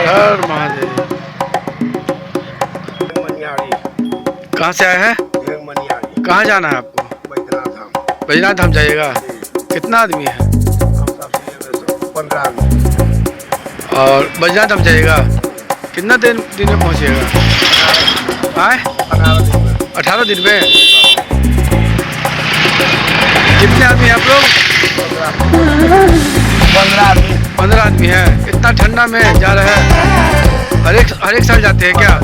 हर हर महादेव। कहाँ से आए हैं? कहाँ जाना है आपको? बैजनाथ धाम जाइएगा। कितना आदमी है? 15 आदमी। और बैजनाथ धाम जाइएगा। कितना दिन में पहुँचिएगा? आए 18 दिन में। कितने आदमी हैं आप लोग? 15 आदमी हैं। इतना ठंडा में जा रहे हैं? हर एक साल जाते हैं क्या?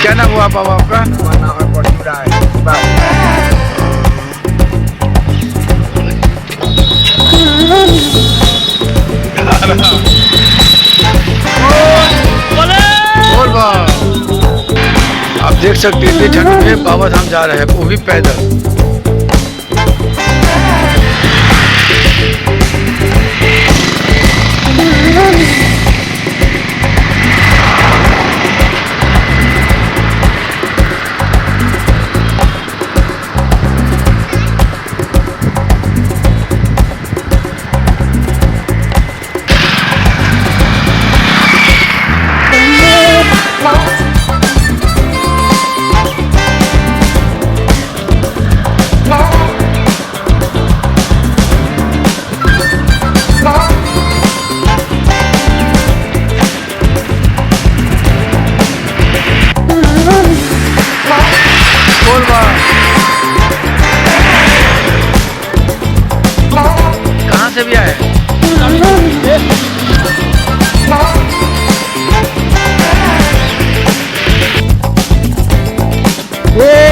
क्या नाम हुआ बाबा आपका? आप देख सकते हैं इतनी ठंड में बाबा धाम जा रहे हैं, वो भी पैदल। कहाँ से भी आए? वो